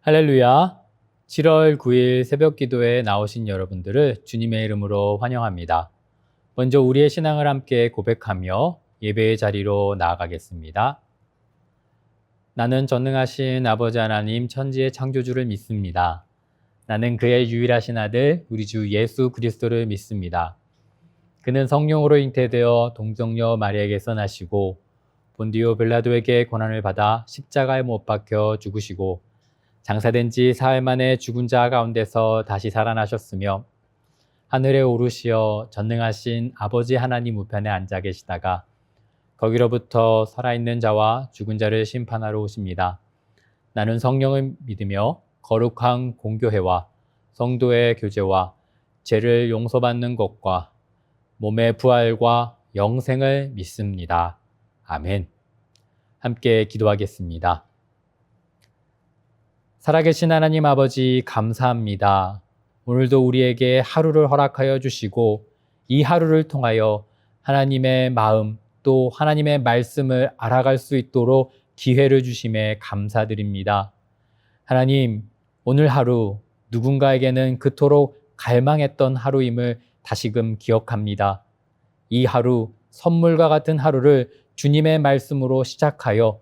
할렐루야. 7월 9일 새벽 기도에 나오신 여러분들을 주님의 이름으로 환영합니다. 먼저 우리의 신앙을 함께 고백하며 예배의 자리로 나아가겠습니다. 나는 전능하신 아버지 하나님 천지의 창조주를 믿습니다. 나는 그의 유일하신 아들 우리 주 예수 그리스도를 믿습니다. 그는 성령으로 잉태되어 동정녀 마리아에게서 나시고 본디오 빌라도에게 고난을 받아 십자가에 못 박혀 죽으시고 장사된 지 사흘 만에 죽은 자 가운데서 다시 살아나셨으며 하늘에 오르시어 전능하신 아버지 하나님 우편에 앉아 계시다가 거기로부터 살아있는 자와 죽은 자를 심판하러 오십니다. 나는 성령을 믿으며 거룩한 공교회와 성도의 교제와 죄를 용서받는 것과 몸의 부활과 영생을 믿습니다. 아멘. 함께 기도하겠습니다. 살아계신 하나님 아버지 감사합니다. 오늘도 우리에게 하루를 허락하여 주시고 이 하루를 통하여 하나님의 마음 또 하나님의 말씀을 알아갈 수 있도록 기회를 주심에 감사드립니다. 하나님, 오늘 하루 누군가에게는 그토록 갈망했던 하루임을 다시금 기억합니다. 이 하루, 선물과 같은 하루를 주님의 말씀으로 시작하여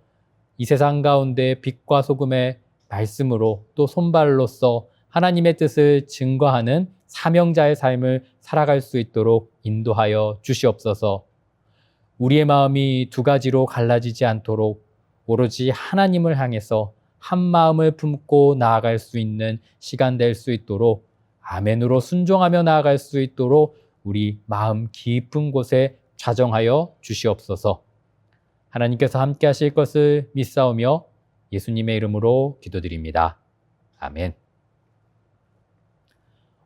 이 세상 가운데 빛과 소금의 말씀으로 또 손발로서 하나님의 뜻을 증거하는 사명자의 삶을 살아갈 수 있도록 인도하여 주시옵소서. 우리의 마음이 두 가지로 갈라지지 않도록 오로지 하나님을 향해서 한 마음을 품고 나아갈 수 있는 시간 될 수 있도록 아멘으로 순종하며 나아갈 수 있도록 우리 마음 깊은 곳에 좌정하여 주시옵소서. 하나님께서 함께 하실 것을 믿사오며 예수님의 이름으로 기도드립니다. 아멘.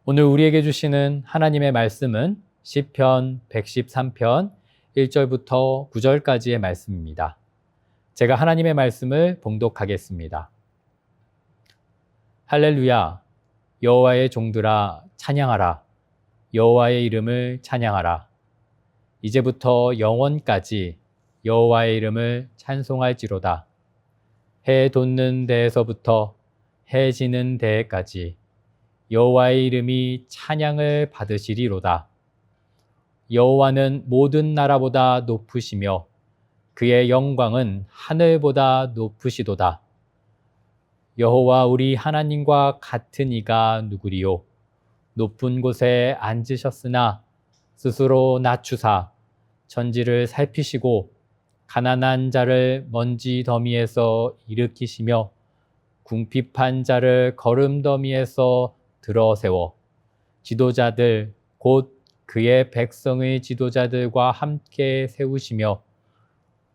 오늘 우리에게 주시는 하나님의 말씀은 시편 113편 1절부터 9절까지의 말씀입니다. 제가 하나님의 말씀을 봉독하겠습니다. 할렐루야, 여호와의 종들아 찬양하라. 여호와의 이름을 찬양하라. 이제부터 영원까지 여호와의 이름을 찬송할지로다. 해 돋는 데에서부터 해 지는 데까지 여호와의 이름이 찬양을 받으시리로다. 여호와는 모든 나라보다 높으시며 그의 영광은 하늘보다 높으시도다. 여호와 우리 하나님과 같은 이가 누구리요? 높은 곳에 앉으셨으나 스스로 낮추사 천지를 살피시고 가난한 자를 먼지 더미에서 일으키시며 궁핍한 자를 거름 더미에서 들어세워 지도자들 곧 그의 백성의 지도자들과 함께 세우시며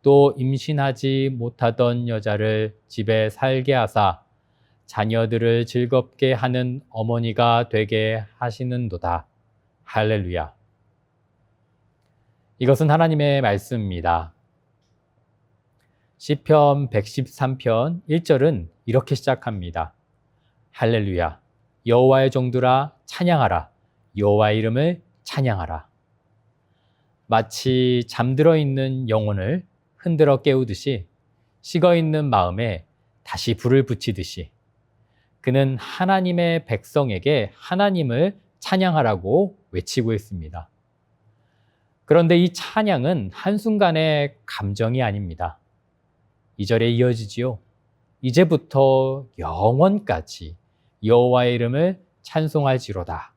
또 임신하지 못하던 여자를 집에 살게 하사 자녀들을 즐겁게 하는 어머니가 되게 하시는도다. 할렐루야. 이것은 하나님의 말씀입니다. 시편 113편 1절은 이렇게 시작합니다. 할렐루야, 여호와의 종들아 찬양하라. 여호와의 이름을 찬양하라. 마치 잠들어 있는 영혼을 흔들어 깨우듯이 식어 있는 마음에 다시 불을 붙이듯이 그는 하나님의 백성에게 하나님을 찬양하라고 외치고 있습니다. 그런데 이 찬양은 한순간의 감정이 아닙니다. 2절에 이어지지요. 이제부터 영원까지 여호와의 이름을 찬송할지로다.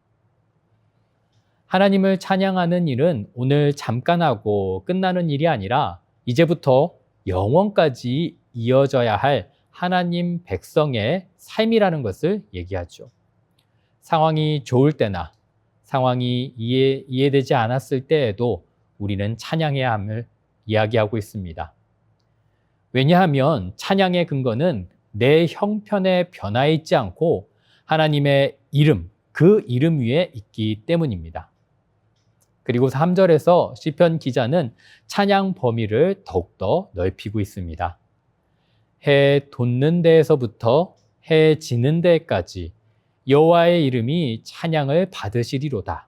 하나님을 찬양하는 일은 오늘 잠깐 하고 끝나는 일이 아니라 이제부터 영원까지 이어져야 할 하나님 백성의 삶이라는 것을 얘기하죠. 상황이 좋을 때나 상황이 이해되지 않았을 때에도 우리는 찬양해야 함을 이야기하고 있습니다. 왜냐하면 찬양의 근거는 내 형편에 변화 있지 않고 하나님의 이름, 그 이름 위에 있기 때문입니다. 그리고 3절에서 시편 기자는 찬양 범위를 더욱더 넓히고 있습니다. 해 돋는 데에서부터 해 지는 데까지 여호와의 이름이 찬양을 받으시리로다.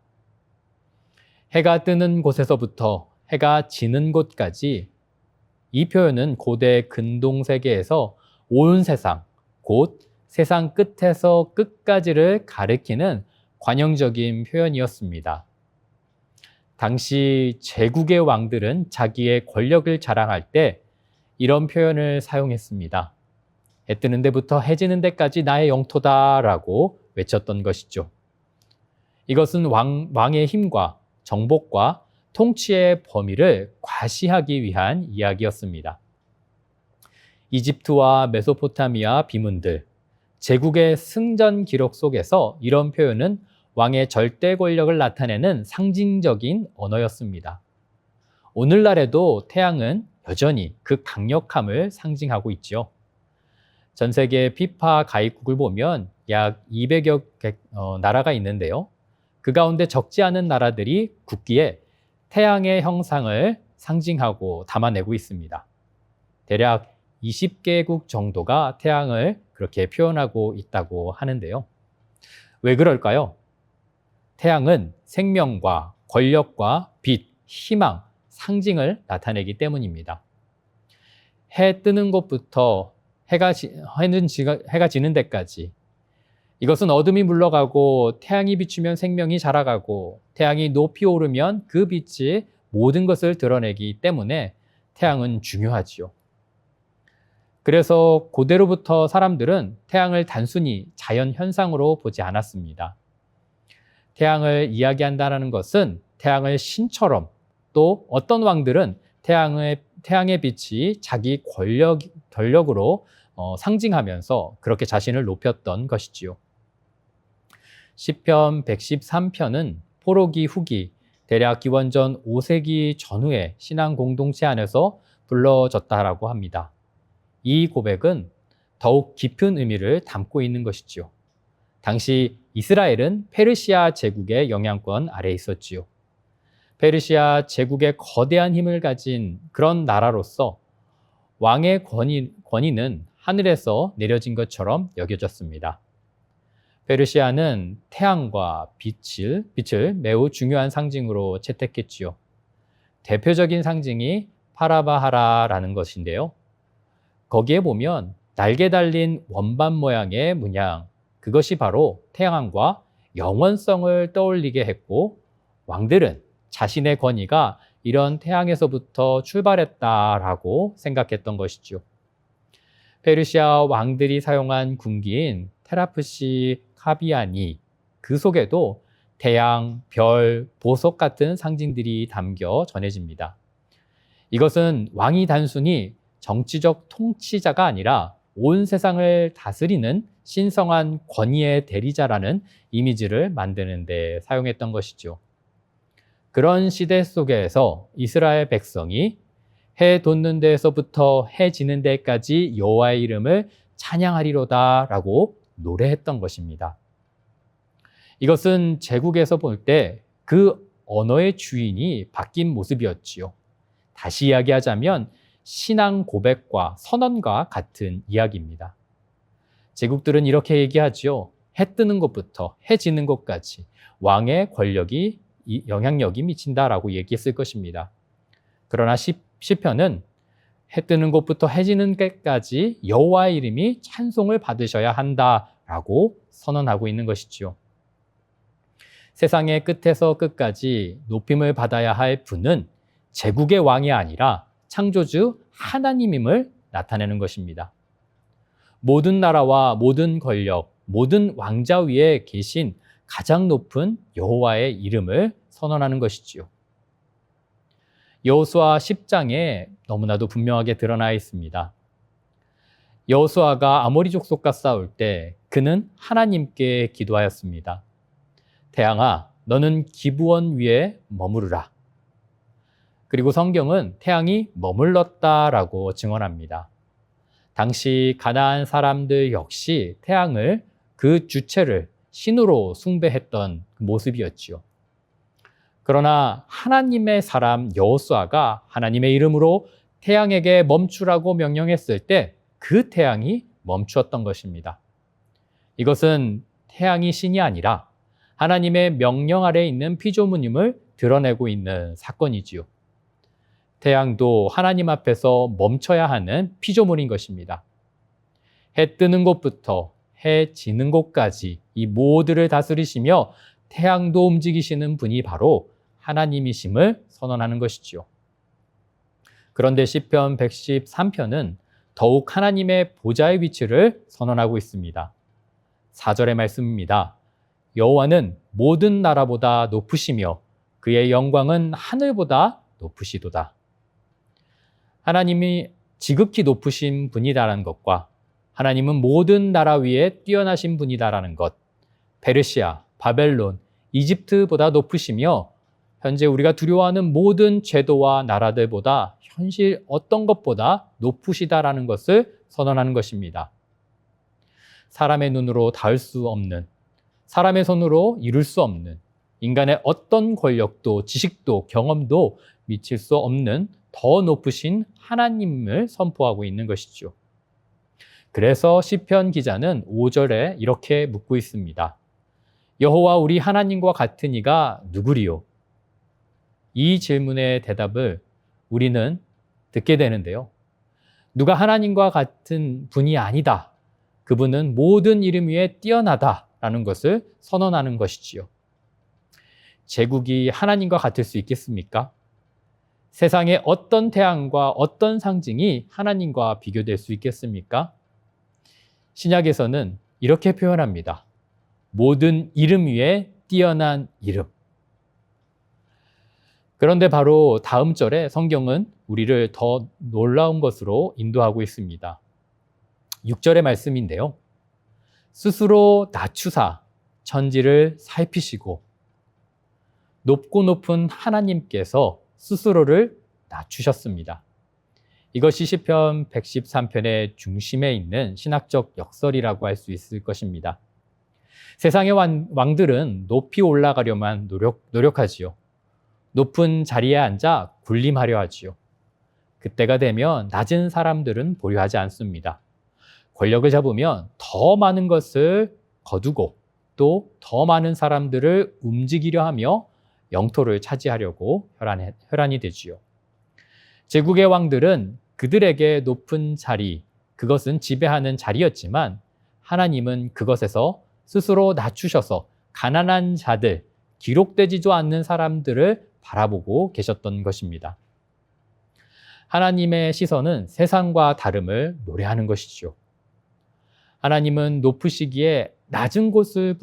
해가 뜨는 곳에서부터 해가 지는 곳까지 이 표현은 고대 근동 세계에서 온 세상, 곧 세상 끝에서 끝까지를 가리키는 관용적인 표현이었습니다. 당시 제국의 왕들은 자기의 권력을 자랑할 때 이런 표현을 사용했습니다. 해 뜨는 데부터 해 지는 데까지 나의 영토다라고 외쳤던 것이죠. 이것은 왕의 힘과 정복과 통치의 범위를 과시하기 위한 이야기였습니다. 이집트와 메소포타미아 비문들, 제국의 승전 기록 속에서 이런 표현은 왕의 절대 권력을 나타내는 상징적인 언어였습니다. 오늘날에도 태양은 여전히 그 강력함을 상징하고 있죠. 전 세계 피파 가입국을 보면 약 200여 나라가 있는데요. 그 가운데 적지 않은 나라들이 국기에 태양의 형상을 상징하고 담아내고 있습니다. 대략 20개국 정도가 태양을 그렇게 표현하고 있다고 하는데요. 왜 그럴까요? 태양은 생명과 권력과 빛, 희망, 상징을 나타내기 때문입니다. 해 뜨는 곳부터 해가 지는 데까지, 이것은 어둠이 물러가고 태양이 비추면 생명이 자라가고 태양이 높이 오르면 그 빛이 모든 것을 드러내기 때문에 태양은 중요하지요. 그래서 고대로부터 사람들은 태양을 단순히 자연 현상으로 보지 않았습니다. 태양을 이야기한다는 것은 태양을 신처럼, 또 어떤 왕들은 태양의 빛이 자기 권력으로 상징하면서 그렇게 자신을 높였던 것이지요. 시편 113편은 포로기 후기, 대략 기원전 5세기 전후의 신앙 공동체 안에서 불러졌다라고 합니다. 이 고백은 더욱 깊은 의미를 담고 있는 것이지요. 당시 이스라엘은 페르시아 제국의 영향권 아래에 있었지요. 페르시아 제국의 거대한 힘을 가진 그런 나라로서 왕의 권위는 하늘에서 내려진 것처럼 여겨졌습니다. 페르시아는 태양과 빛을 매우 중요한 상징으로 채택했지요. 대표적인 상징이 파라바하라라는 것인데요. 거기에 보면 날개 달린 원반 모양의 문양, 그것이 바로 태양과 영원성을 떠올리게 했고, 왕들은 자신의 권위가 이런 태양에서부터 출발했다라고 생각했던 것이죠. 페르시아 왕들이 사용한 군기인 테라프시 카비아니, 그 속에도 태양, 별, 보석 같은 상징들이 담겨 전해집니다. 이것은 왕이 단순히 정치적 통치자가 아니라 온 세상을 다스리는 신성한 권위의 대리자라는 이미지를 만드는 데 사용했던 것이죠. 그런 시대 속에서 이스라엘 백성이 해 돋는 데에서부터 해 지는 데까지 여호와의 이름을 찬양하리로다라고 노래했던 것입니다. 이것은 제국에서 볼 때 그 언어의 주인이 바뀐 모습이었지요. 다시 이야기하자면 신앙 고백과 선언과 같은 이야기입니다. 제국들은 이렇게 얘기하죠. 해 뜨는 것부터 해 지는 것까지 왕의 권력이 영향력이 미친다라고 얘기했을 것입니다. 그러나 시편은 해 뜨는 곳부터 해 지는 것까지 여호와의 이름이 찬송을 받으셔야 한다라고 선언하고 있는 것이지요. 세상의 끝에서 끝까지 높임을 받아야 할 분은 제국의 왕이 아니라 창조주 하나님임을 나타내는 것입니다. 모든 나라와 모든 권력, 모든 왕자 위에 계신 가장 높은 여호와의 이름을 선언하는 것이지요. 여호수아 10장에 너무나도 분명하게 드러나 있습니다. 여호수아가 아모리 족속과 싸울 때 그는 하나님께 기도하였습니다. 태양아, 너는 기브온 위에 머무르라. 그리고 성경은 태양이 머물렀다라고 증언합니다. 당시 가나안 사람들 역시 태양을, 그 주체를 신으로 숭배했던 모습이었지요. 그러나 하나님의 사람 여호수아가 하나님의 이름으로 태양에게 멈추라고 명령했을 때 그 태양이 멈추었던 것입니다. 이것은 태양이 신이 아니라 하나님의 명령 아래 있는 피조물임을 드러내고 있는 사건이지요. 태양도 하나님 앞에서 멈춰야 하는 피조물인 것입니다. 해 뜨는 곳부터 해 지는 곳까지 이 모두를 다스리시며 태양도 움직이시는 분이 바로 하나님이심을 선언하는 것이지요. 그런데 시편 113편은 더욱 하나님의 보좌의 위치를 선언하고 있습니다. 4절의 말씀입니다. 여호와는 모든 나라보다 높으시며 그의 영광은 하늘보다 높으시도다. 하나님이 지극히 높으신 분이다라는 것과 하나님은 모든 나라 위에 뛰어나신 분이다라는 것, 페르시아, 바벨론, 이집트보다 높으시며 현재 우리가 두려워하는 모든 제도와 나라들보다 현실 어떤 것보다 높으시다라는 것을 선언하는 것입니다. 사람의 눈으로 닿을 수 없는, 사람의 손으로 이룰 수 없는, 인간의 어떤 권력도 지식도 경험도 미칠 수 없는 더 높으신 하나님을 선포하고 있는 것이죠. 그래서 시편 기자는 5절에 이렇게 묻고 있습니다. 여호와 우리 하나님과 같은 이가 누구리요? 이 질문의 대답을 우리는 듣게 되는데요. 누가 하나님과 같은 분이 아니다. 그분은 모든 이름 위에 뛰어나다라는 것을 선언하는 것이지요. 제국이 하나님과 같을 수 있겠습니까? 세상의 어떤 태양과 어떤 상징이 하나님과 비교될 수 있겠습니까? 신약에서는 이렇게 표현합니다. 모든 이름 위에 뛰어난 이름. 그런데 바로 다음 절에 성경은 우리를 더 놀라운 것으로 인도하고 있습니다. 6절의 말씀인데요. 스스로 낮추사 천지를 살피시고 높고 높은 하나님께서 스스로를 낮추셨습니다. 이것이 시편 113편의 중심에 있는 신학적 역설이라고 할 수 있을 것입니다. 세상의 왕들은 높이 올라가려만 노력하지요. 높은 자리에 앉아 군림하려 하지요. 그때가 되면 낮은 사람들은 보려 하지 않습니다. 권력을 잡으면 더 많은 것을 거두고 또 더 많은 사람들을 움직이려 하며 영토를 차지하려고 혈안이 되지요. 제국의 왕들은 그들에게 높은 자리, 그것은 지배하는 자리였지만 하나님은 그것에서 스스로 낮추셔서 가난한 자들, 기록되지도 않는 사람들을 바라보고 계셨던 것입니다. 하나님의 시선은 세상과 다름을 노래하는 것이죠. 하나님은 높으시기에 낮은 곳을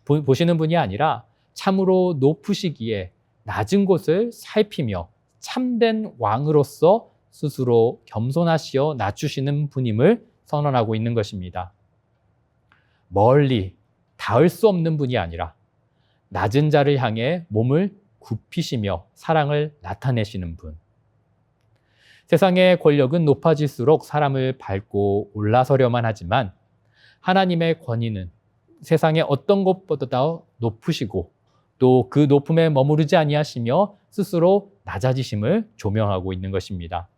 보시는 분이 아니라 참으로 높으시기에 낮은 곳을 살피며 참된 왕으로서 스스로 겸손하시어 낮추시는 분임을 선언하고 있는 것입니다. 멀리 닿을 수 없는 분이 아니라 낮은 자를 향해 몸을 굽히시며 사랑을 나타내시는 분. 세상의 권력은 높아질수록 사람을 밟고 올라서려만 하지만 하나님의 권위는 세상의 어떤 것보다 높으시고 또 그 높음에 머무르지 아니하시며 스스로 낮아지심을 조명하고 있는 것입니다.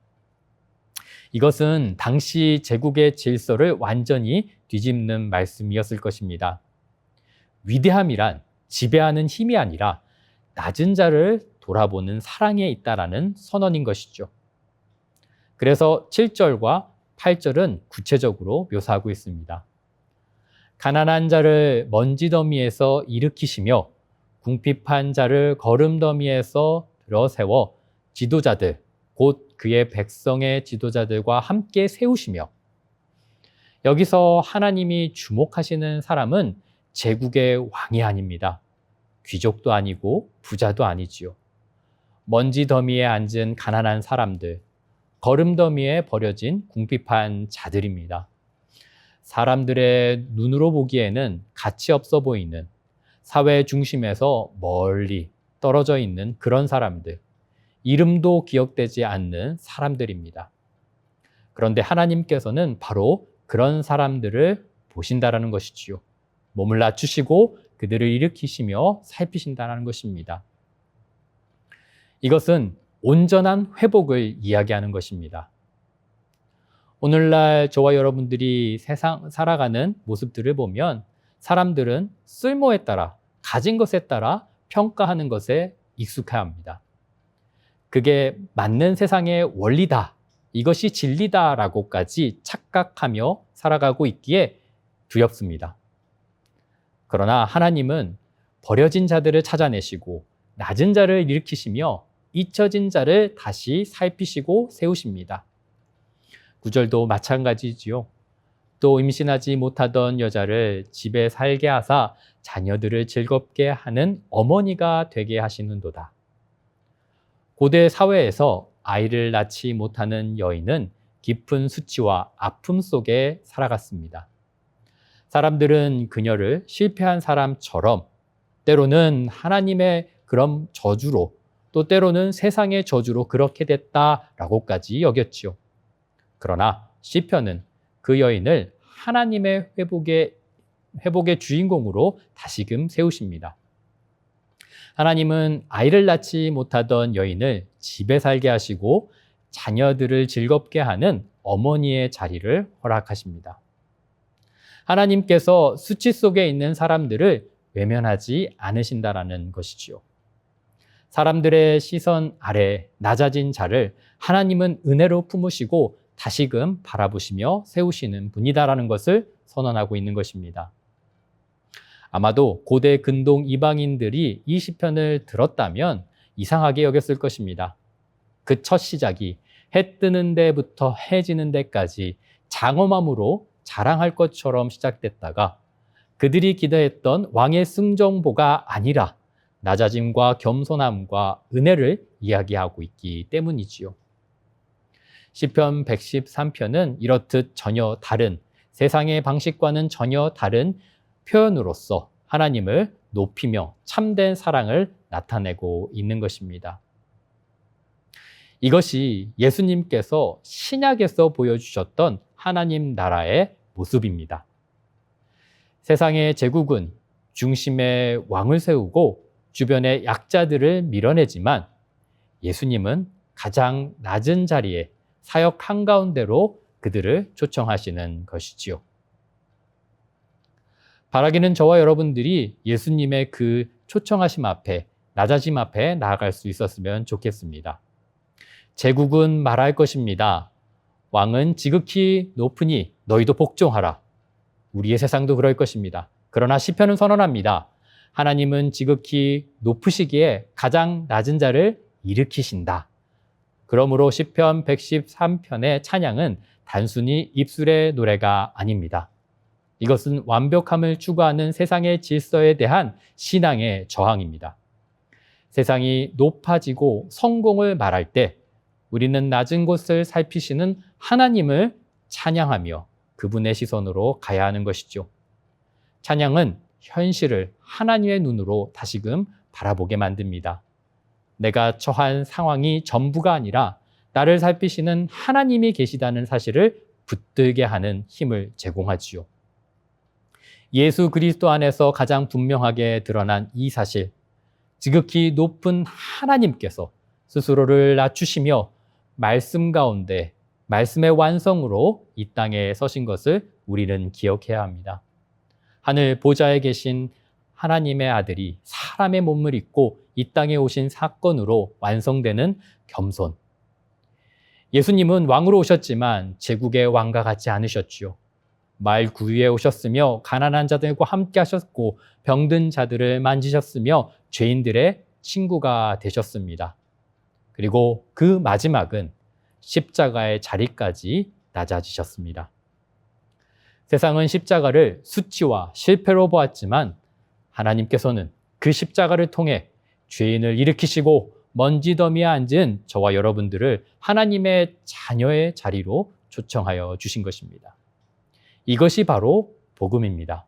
이것은 당시 제국의 질서를 완전히 뒤집는 말씀이었을 것입니다. 위대함이란 지배하는 힘이 아니라 낮은 자를 돌아보는 사랑에 있다라는 선언인 것이죠. 그래서 7절과 8절은 구체적으로 묘사하고 있습니다. 가난한 자를 먼지 더미에서 일으키시며 궁핍한 자를 거름 더미에서 들어세워 지도자들, 곧 그의 백성의 지도자들과 함께 세우시며, 여기서 하나님이 주목하시는 사람은 제국의 왕이 아닙니다. 귀족도 아니고 부자도 아니지요. 먼지 더미에 앉은 가난한 사람들, 거름 더미에 버려진 궁핍한 자들입니다. 사람들의 눈으로 보기에는 가치 없어 보이는 사회 중심에서 멀리 떨어져 있는 그런 사람들, 이름도 기억되지 않는 사람들입니다. 그런데 하나님께서는 바로 그런 사람들을 보신다라는 것이지요. 몸을 낮추시고 그들을 일으키시며 살피신다는 것입니다. 이것은 온전한 회복을 이야기하는 것입니다. 오늘날 저와 여러분들이 세상 살아가는 모습들을 보면 사람들은 쓸모에 따라, 가진 것에 따라 평가하는 것에 익숙해합니다. 그게 맞는 세상의 원리다, 이것이 진리다라고까지 착각하며 살아가고 있기에 두렵습니다. 그러나 하나님은 버려진 자들을 찾아내시고 낮은 자를 일으키시며 잊혀진 자를 다시 살피시고 세우십니다. 9절도 마찬가지지요. 또 임신하지 못하던 여자를 집에 살게 하사 자녀들을 즐겁게 하는 어머니가 되게 하시는도다. 고대 사회에서 아이를 낳지 못하는 여인은 깊은 수치와 아픔 속에 살아갔습니다. 사람들은 그녀를 실패한 사람처럼, 때로는 하나님의 그런 저주로, 또 때로는 세상의 저주로 그렇게 됐다라고까지 여겼지요. 그러나 시편은 그 여인을 하나님의 회복의 주인공으로 다시금 세우십니다. 하나님은 아이를 낳지 못하던 여인을 집에 살게 하시고 자녀들을 즐겁게 하는 어머니의 자리를 허락하십니다. 하나님께서 수치 속에 있는 사람들을 외면하지 않으신다라는 것이지요. 사람들의 시선 아래 낮아진 자를 하나님은 은혜로 품으시고 다시금 바라보시며 세우시는 분이다라는 것을 선언하고 있는 것입니다. 아마도 고대 근동 이방인들이 이 시편을 들었다면 이상하게 여겼을 것입니다. 그 첫 시작이 해 뜨는 데부터 해 지는 데까지 장엄함으로 자랑할 것처럼 시작됐다가 그들이 기대했던 왕의 승정보가 아니라 낮아짐과 겸손함과 은혜를 이야기하고 있기 때문이지요. 시편 113편은 이렇듯 전혀 다른, 세상의 방식과는 전혀 다른 표현으로서 하나님을 높이며 참된 사랑을 나타내고 있는 것입니다. 이것이 예수님께서 신약에서 보여주셨던 하나님 나라의 모습입니다. 세상의 제국은 중심에 왕을 세우고 주변의 약자들을 밀어내지만 예수님은 가장 낮은 자리에 사역 한가운데로 그들을 초청하시는 것이지요. 바라기는 저와 여러분들이 예수님의 그 초청하심 앞에, 낮아짐 앞에 나아갈 수 있었으면 좋겠습니다. 제국은 말할 것입니다. 왕은 지극히 높으니 너희도 복종하라. 우리의 세상도 그럴 것입니다. 그러나 시편은 선언합니다. 하나님은 지극히 높으시기에 가장 낮은 자를 일으키신다. 그러므로 시편 113편의 찬양은 단순히 입술의 노래가 아닙니다. 이것은 완벽함을 추구하는 세상의 질서에 대한 신앙의 저항입니다. 세상이 높아지고 성공을 말할 때 우리는 낮은 곳을 살피시는 하나님을 찬양하며 그분의 시선으로 가야 하는 것이죠. 찬양은 현실을 하나님의 눈으로 다시금 바라보게 만듭니다. 내가 처한 상황이 전부가 아니라 나를 살피시는 하나님이 계시다는 사실을 붙들게 하는 힘을 제공하지요. 예수 그리스도 안에서 가장 분명하게 드러난 이 사실, 지극히 높은 하나님께서 스스로를 낮추시며 말씀 가운데 말씀의 완성으로 이 땅에 서신 것을 우리는 기억해야 합니다. 하늘 보좌에 계신 하나님의 아들이 사람의 몸을 입고 이 땅에 오신 사건으로 완성되는 겸손. 예수님은 왕으로 오셨지만 제국의 왕과 같지 않으셨지요. 말 구유에 오셨으며 가난한 자들과 함께 하셨고 병든 자들을 만지셨으며 죄인들의 친구가 되셨습니다. 그리고 그 마지막은 십자가의 자리까지 낮아지셨습니다. 세상은 십자가를 수치와 실패로 보았지만 하나님께서는 그 십자가를 통해 죄인을 일으키시고 먼지더미에 앉은 저와 여러분들을 하나님의 자녀의 자리로 초청하여 주신 것입니다. 이것이 바로 복음입니다.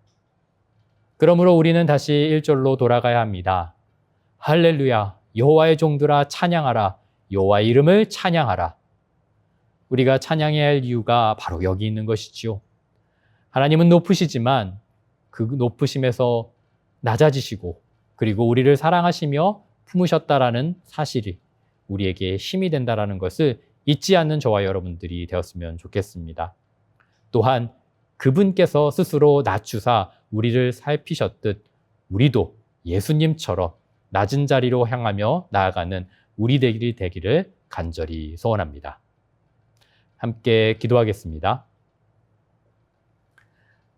그러므로 우리는 다시 1절로 돌아가야 합니다. 할렐루야, 여호와의 종들아 찬양하라, 여호와의 이름을 찬양하라. 우리가 찬양해야 할 이유가 바로 여기 있는 것이지요. 하나님은 높으시지만 그 높으심에서 낮아지시고 그리고 우리를 사랑하시며 품으셨다라는 사실이 우리에게 힘이 된다라는 것을 잊지 않는 저와 여러분들이 되었으면 좋겠습니다. 또한 그분께서 스스로 낮추사 우리를 살피셨듯 우리도 예수님처럼 낮은 자리로 향하며 나아가는 우리들이 되기를 간절히 소원합니다. 함께 기도하겠습니다.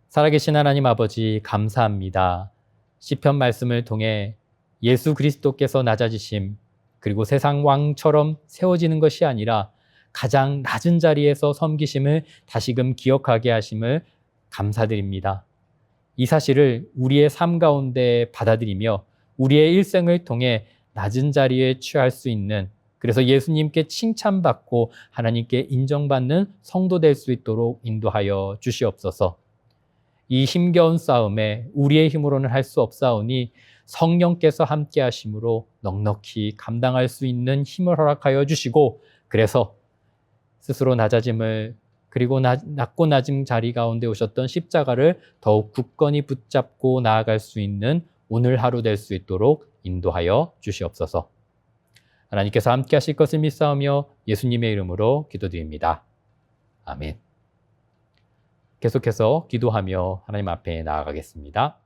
살아계신 하나님 아버지 감사합니다. 시편 말씀을 통해 예수 그리스도께서 낮아지심, 그리고 세상 왕처럼 세워지는 것이 아니라 가장 낮은 자리에서 섬기심을 다시금 기억하게 하심을 감사드립니다. 이 사실을 우리의 삶 가운데 받아들이며 우리의 일생을 통해 낮은 자리에 취할 수 있는, 그래서 예수님께 칭찬받고 하나님께 인정받는 성도 될 수 있도록 인도하여 주시옵소서. 이 힘겨운 싸움에 우리의 힘으로는 할 수 없사오니 성령께서 함께 하심으로 넉넉히 감당할 수 있는 힘을 허락하여 주시고, 그래서 스스로 낮아짐을, 그리고 낮고 낮은 자리 가운데 오셨던 십자가를 더욱 굳건히 붙잡고 나아갈 수 있는 오늘 하루 될 수 있도록 인도하여 주시옵소서. 하나님께서 함께 하실 것을 믿사오며 예수님의 이름으로 기도드립니다. 아멘. 계속해서 기도하며 하나님 앞에 나아가겠습니다.